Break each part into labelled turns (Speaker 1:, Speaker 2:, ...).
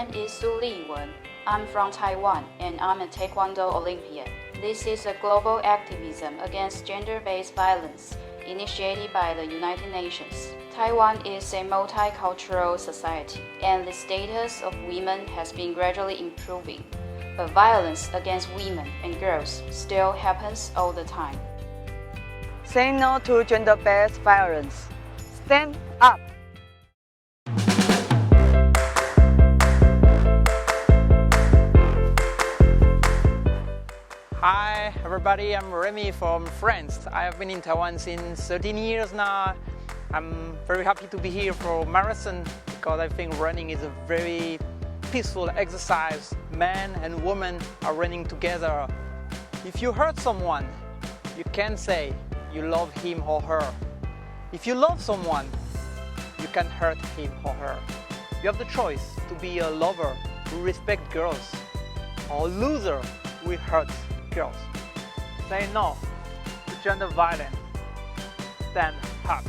Speaker 1: name is Su Liwen. I'm from Taiwan and I'm a Taekwondo Olympian. This is a global activism against gender-based violence initiated by the United Nations. Taiwan is a multicultural society and the status of women has been gradually improving. But violence against women and girls still happens all the time.
Speaker 2: Say no to gender-based violence. Stand up!
Speaker 3: Hi everybody, I'm Remy from France. I have been in Taiwan since 13 years now. I'm very happy to be here for marathon because I think running is a very peaceful exercise. Men and women are running together. If you hurt someone, you can say you love him or her. If you love someone, you can hurt him or her. You have the choice to be a lover who respects girls or a loser who hurts girls. Say no to gender violence. Stand up.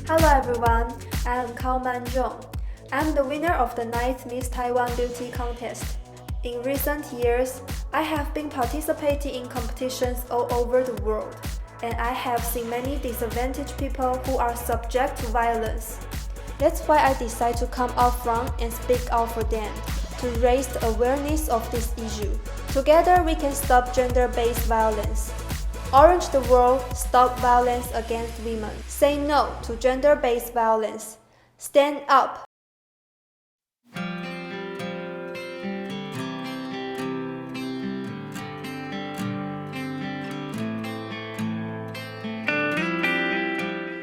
Speaker 4: Hello everyone, I am Kao Manzhong. I'm the winner of the 9th Miss Taiwan Beauty Contest. In recent years, I have been participating in competitions all over the world, and I have seen many disadvantaged people who are subject to violence. That's why I decided to come out front and speak out for them, to raise the awareness of this issue. Together we can stop gender-based violence. Orange the world, stop violence against women. Say no to gender-based violence. Stand up.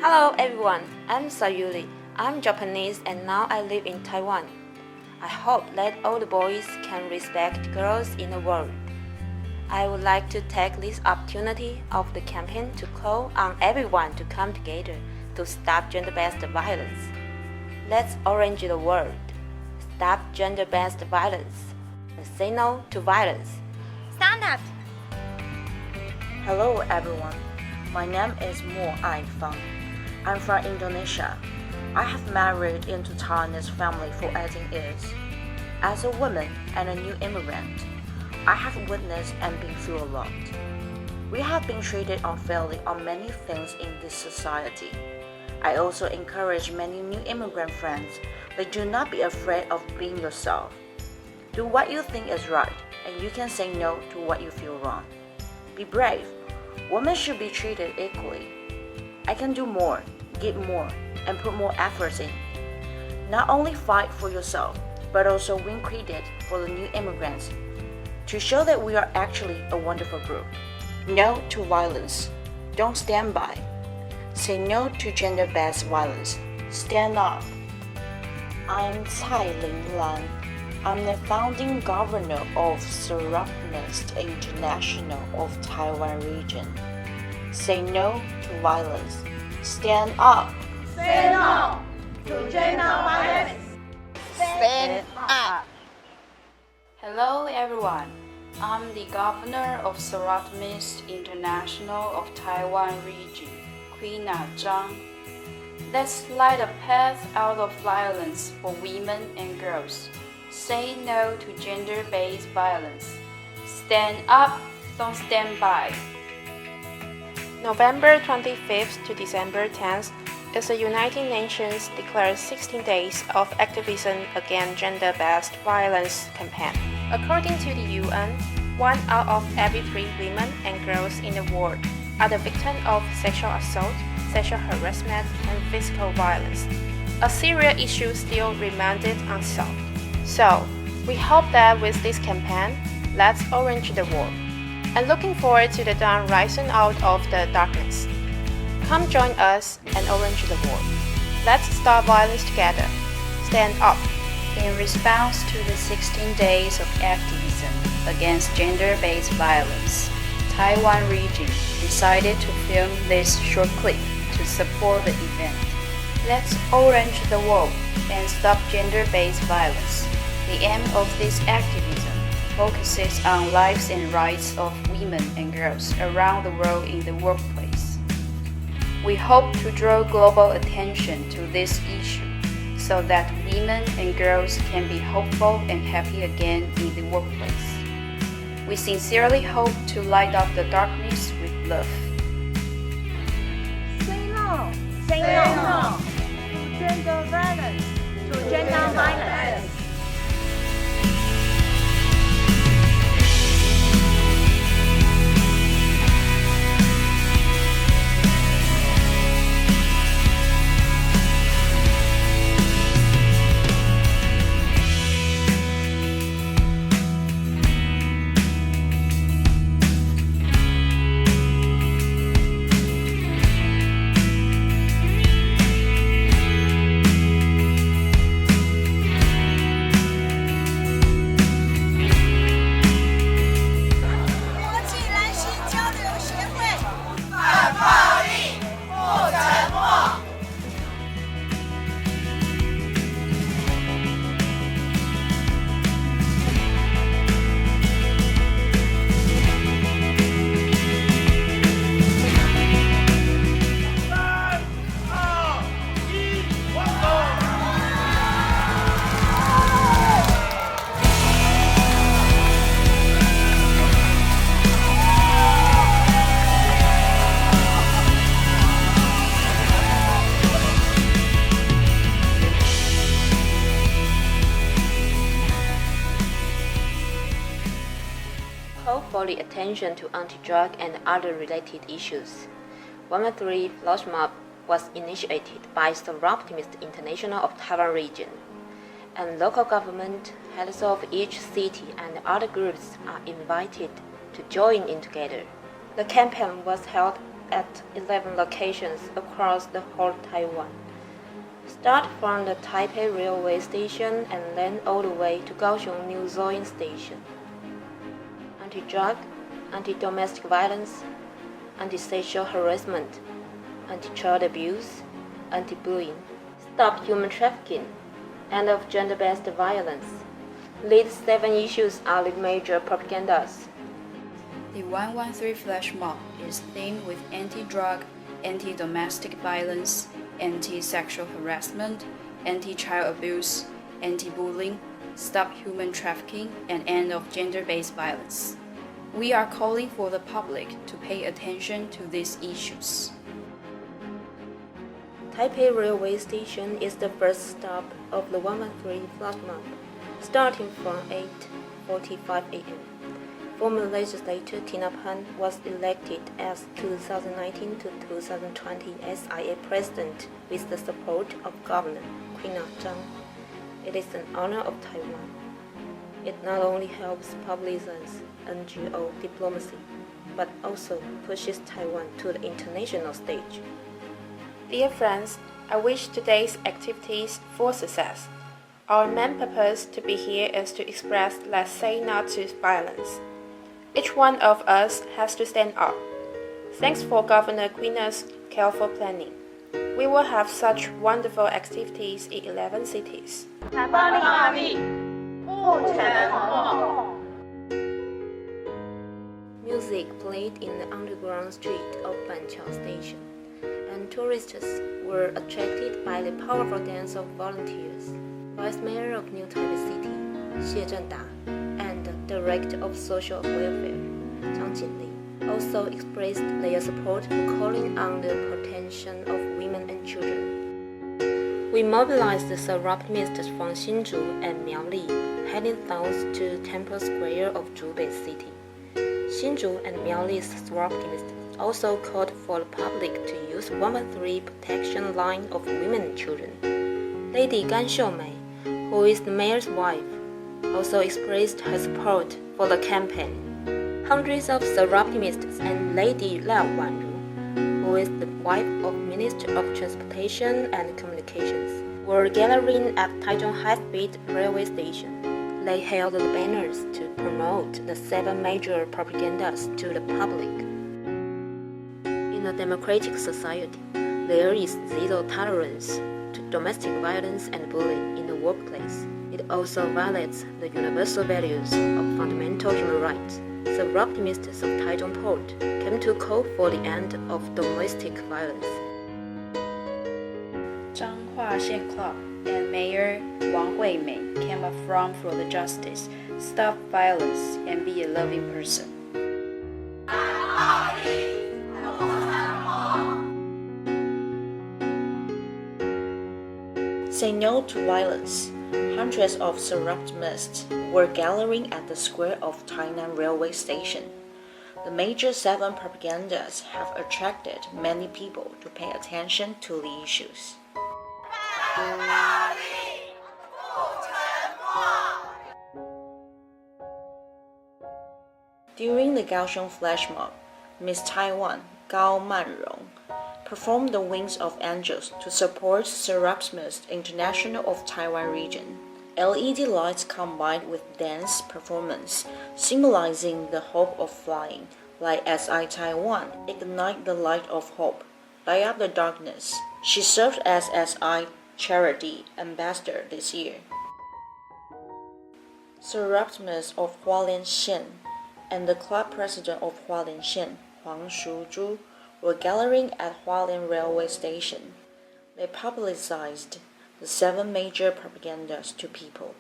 Speaker 5: Hello everyone, I'm Sayuri. I'm Japanese and now I live in Taiwan. I hope that all the boys can respect girls in the world. I would like to take this opportunity of the campaign to call on everyone to come together to stop gender-based violence. Let's orange the world. Stop gender-based violence. Say no to violence.
Speaker 6: Stand up!
Speaker 7: Hello everyone, my name is Mo Ai Fang. I'm from Indonesia. I have married into Taiwanese family for 18 years. As a woman and a new immigrant, I have witnessed and been through a lot. We have been treated unfairly on many things in this society. I also encourage many new immigrant friends that do not be afraid of being yourself. Do what you think is right, and you can say no to what you feel wrong. Be brave. Women should be treated equally. I can do more, give more, and put more efforts in. Not only fight for yourself, but also win credit for the new immigrants to show that we are actually a wonderful group. No to violence. Don't stand by. Say no to gender-based violence. Stand up. I'm Cai Ling Lan. I'm the founding governor of Serapnist International of Taiwan region. Say no to violence. Stand up.
Speaker 6: Say no to gender violence.
Speaker 7: Stand up.
Speaker 1: Hello everyone, I'm the governor of Serapnist International of Taiwan region, Queen Zhang. Let's light a path out of violence for women and girls. Say no to gender-based violence. Stand up, don't stand by.
Speaker 5: November 25th to December 10th is the United Nations declared 16 days of activism against gender-based violence campaign. According to the UN, 1 out of every 3 women and girls in the world are the victim of sexual assault, sexual harassment, and physical violence. A serious issue still remained unsolved. So, we hope that with this campaign, let's orange the world. And looking forward to the dawn rising out of the darkness. Come join us and orange the world. Let's stop violence together. Stand up.
Speaker 1: In response to the 16 days of activism against gender-based violence, Taiwan region decided to film this short clip to support the event. Let's orange the world and stop gender-based violence. The aim of this activism focuses on lives and rights of women and girls around the world in the workplace. We hope to draw global attention to this issue so that women and girls can be hopeful and happy again in the workplace. We sincerely hope to light up the darkness with love.
Speaker 6: Say no. Say no. To gender violence. To gender violence.
Speaker 5: Call for the attention to anti-drug and other related issues. 113 Flash Mob was initiated by Optimist International of Taiwan region, and local government, heads of each city and other groups are invited to join in together. The campaign was held at 11 locations across the whole Taiwan. Start from the Taipei railway station and then all the way to Kaohsiung New Zoyin station. Anti-drug, anti-domestic violence, anti-sexual harassment, anti-child abuse, anti-bullying, stop human trafficking, end of gender-based violence. These 7 issues are the major propagandas.
Speaker 1: The 113 Flash Mob is themed with anti-drug, anti-domestic violence, anti-sexual harassment, anti-child abuse, anti-bullying, stop human trafficking, and end of gender-based violence. We are calling for the public to pay attention to these issues.
Speaker 5: Taipei railway station is the first stop of the 113 Flash Mob, starting from 8:45 a.m. Former legislator Tina Pan was elected as 2019 to 2020 SIA president with the support of Governor Queen Zhang. It is an honor of Taiwan. It not only helps publicize NGO diplomacy, but also pushes Taiwan to the international stage.
Speaker 8: Dear friends, I wish today's activities full success. Our main purpose to be here is to express let's say no to violence. Each one of us has to stand up. Thanks for Governor Queen's careful planning. We will have such wonderful activities in 11 cities.
Speaker 6: 暴力不沉默。
Speaker 5: Music played in the underground street of Banqiao Station, and tourists were attracted by the powerful dance of volunteers. Vice Mayor of New Taipei City, Xie Zhenda, and Director of Social Welfare, Zhang Jinli, also expressed their support for calling on the protection of women and children. We mobilized the Optimists from Hsinchu and Miaoli, heading south to Temple Square of Zhubei City. Hsinchu and Miaoli's Optimists also called for the public to use 113 protection line of women and children. Lady Gan Xiumei, who is the mayor's wife, also expressed her support for the campaign. Hundreds of Optimists and Lady Liao Wanru, who is the wife of Minister of Transportation and Communications, were gathering at Taichung High-Speed Railway Station. They held the banners to promote the 7 major propagandas to the public. In a democratic society, there is zero tolerance
Speaker 9: about domestic violence and bullying in the workplace. It also violates the universal values of fundamental human rights. The optimists of Taichung Port came to call for the end of domestic violence.
Speaker 1: Zhanghua Xian Club and Mayor Wang Huimei came up front for the justice, stop violence, and be a loving person.
Speaker 7: Say no to violence. Hundreds of surrealists were gathering at the square of Tainan Railway Station. The major 7 propagandas have attracted many people to pay attention to the issues. During the Kaohsiung flash mob, Miss Taiwan, Gao Manrong, performed the Wings of Angels to support Serapsmus International of Taiwan region. LED lights combined with dance performance, symbolizing the hope of flying, like SI Taiwan, ignite the light of hope, light up the darkness. She served as SI Charity Ambassador this year. Serapsmus of Hualien Shen and the club president of Hualien Shen, Huang Shuzhu, were gathering at Hualien Railway Station. They publicized the 7 major propagandas to people.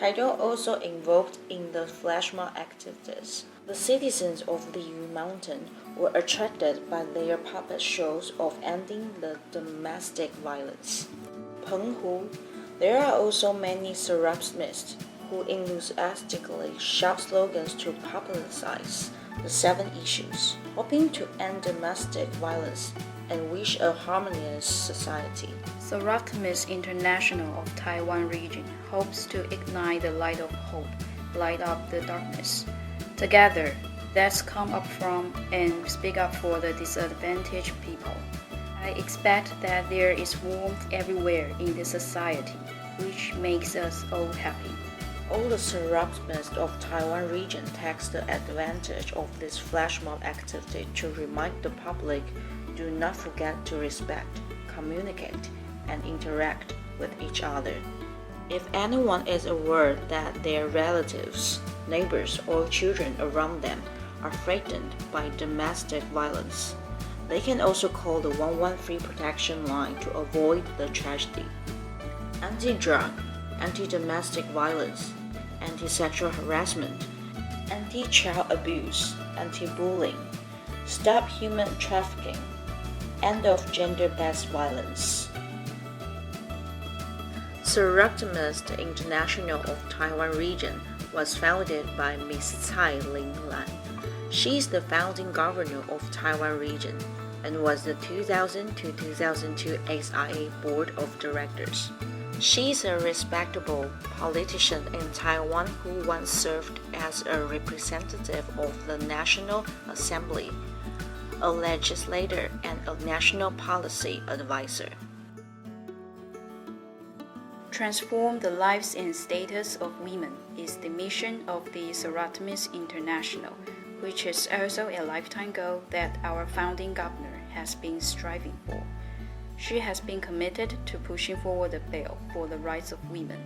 Speaker 7: Taichung also involved in the flash mob activities. The citizens of Liyu Mountain were attracted by their puppet shows of ending the domestic violence. Penghu, there are also many Serapsmists who enthusiastically shout slogans to publicize the 7 issues, hoping to end domestic violence and wish a harmonious society.
Speaker 1: Serapsmus International of Taiwan region hopes to ignite the light of hope, light up the darkness. Together, let's come up from and speak up for the disadvantaged people. I expect that there is warmth everywhere in this society, which makes us all happy.
Speaker 7: All the Serapsmists of Taiwan region takes the advantage of this flash mob activity to remind the public do not forget to respect, communicate, and interact with each other. If anyone is aware that their relatives, neighbors, or children around them are threatened by domestic violence, they can also call the 113 protection line to avoid the tragedy. Anti-drug, anti-domestic violence, anti-sexual harassment, anti-child abuse, anti-bullying, stop human trafficking, end of gender-based violence. Serapsmus International of Taiwan region was founded by Miss Cai Linglan. She is the founding governor of Taiwan region and was the 2000 to 2002 SIA Board of Directors. She is a respectable politician in Taiwan who once served as a representative of the National Assembly, a legislator, and a national policy advisor.
Speaker 1: Transform the lives and status of women is the mission of the Serapsmus International, which is also a lifetime goal that our founding governor has been striving for. She has been committed to pushing forward the bill for the rights of women.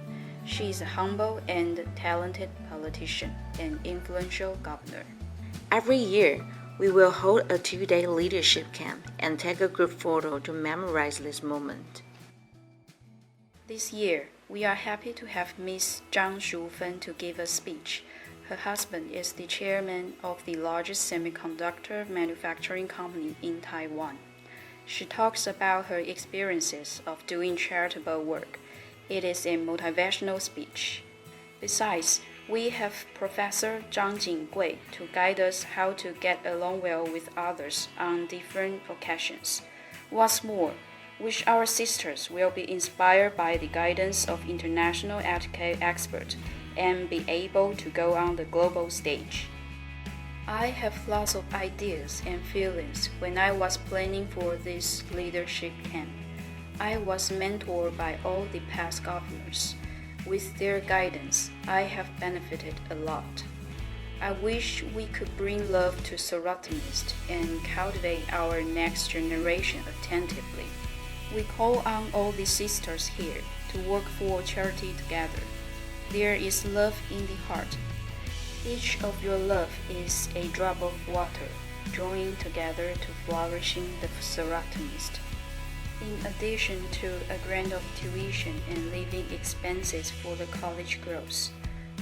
Speaker 1: She is a humble and talented politician and influential governor.
Speaker 7: Every year, we will hold a 2-day leadership camp and take a group photo to memorize this moment.
Speaker 1: This year, we are happy to have Miss Zhang Shufen to give a speech. Her husband is the chairman of the largest semiconductor manufacturing company in Taiwan. She talks about her experiences of doing charitable work. It is a motivational speech. Besides, we have Professor Zhang Jinggui to guide us how to get along well with others on different occasions. What's more, which our sisters will be inspired by the guidance of international etiquette experts and be able to go on the global stage. I have lots of ideas and feelings when I was planning for this leadership camp. I was mentored by all the past governors. With their guidance, I have benefited a lot. I wish we could bring love to Serapsmus and cultivate our next generation attentively. We call on all the sisters here to work for charity together. There is love in the heart. Each of your love is a drop of water, joining together to flourishing the serotomist. In addition to a grant of tuition and living expenses for the college girls,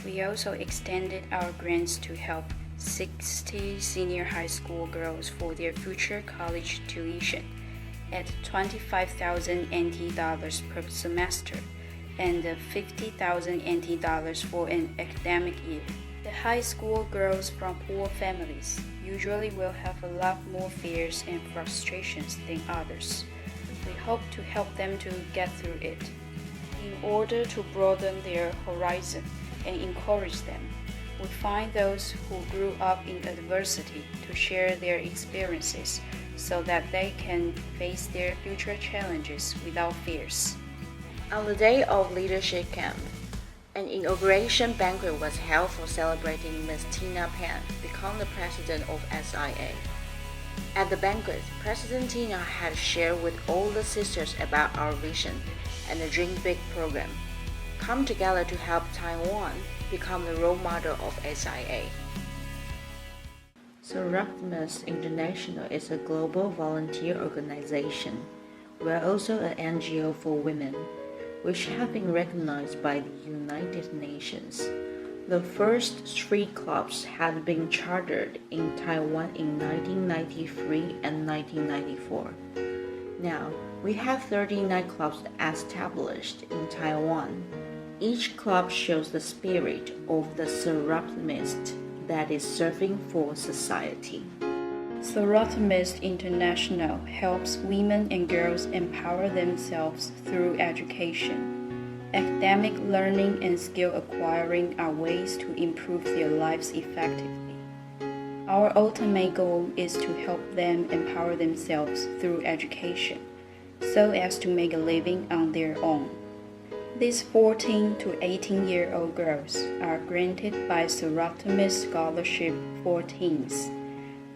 Speaker 1: we also extended our grants to help 60 senior high school girls for their future college tuition at 25,000 NT dollars per semester and 50,000 NT dollars for an academic year. The high school girls from poor families usually will have a lot more fears and frustrations than others. We hope to help them to get through it. In order to broaden their horizon and encourage them, we find those who grew up in adversity to share their experiences so that they can face their future challenges without fears.
Speaker 7: On the day of Leadership Camp, an inauguration banquet was held for celebrating Ms. Tina Pan become the president of SIA. At the banquet, President Tina had shared with all the sisters about our vision and the Dream Big program, come together to help Taiwan become the role model of SIA. Serotomist International is a global volunteer organization. We are also an NGO for women, which have been recognized by the United Nations. The first 3 clubs had been chartered in Taiwan in 1993 and 1994. Now, we have 39 clubs established in Taiwan. Each club shows the spirit of the serotomist that is serving for society.
Speaker 1: Serotomist International helps women and girls empower themselves through education. Academic learning and skill acquiring are ways to improve their lives effectively. Our ultimate goal is to help them empower themselves through education, so as to make a living on their own. These 14 to 18-year-old girls are granted by Serotomist Scholarship for Teens.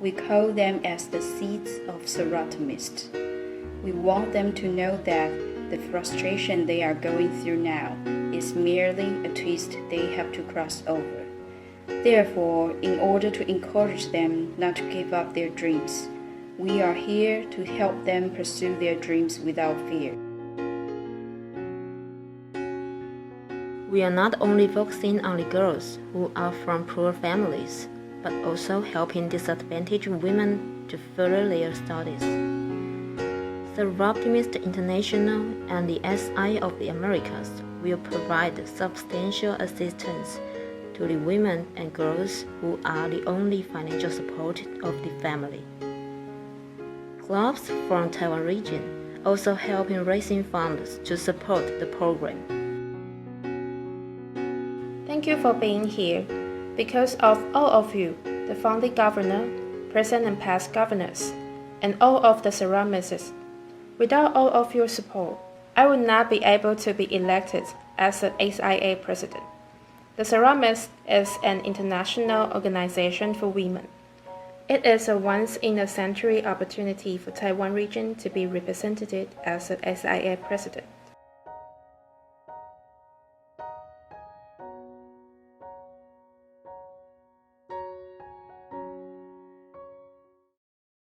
Speaker 1: We call them as the seeds of serotomists. We want them to know that the frustration they are going through now is merely a twist they have to cross over. Therefore, in order to encourage them not to give up their dreams, we are here to help them pursue their dreams without fear.
Speaker 9: We are not only focusing on the girls who are from poor families, but also helping disadvantaged women to further their studies. Serotomist International and the SI of the Americas will provide substantial assistance to the women and girls who are the only financial support of the family. Clubs from Taiwan region also help in raising funds to support the program.
Speaker 8: Thank you for being here. Because of all of you, the founding governor, present and past governors, and all of the serotomists, without all of your support, I would not be able to be elected as the SIA president. The Serotomist is an international organization for women. It is a once-in-a-century opportunity for Taiwan region to be represented as the SIA president.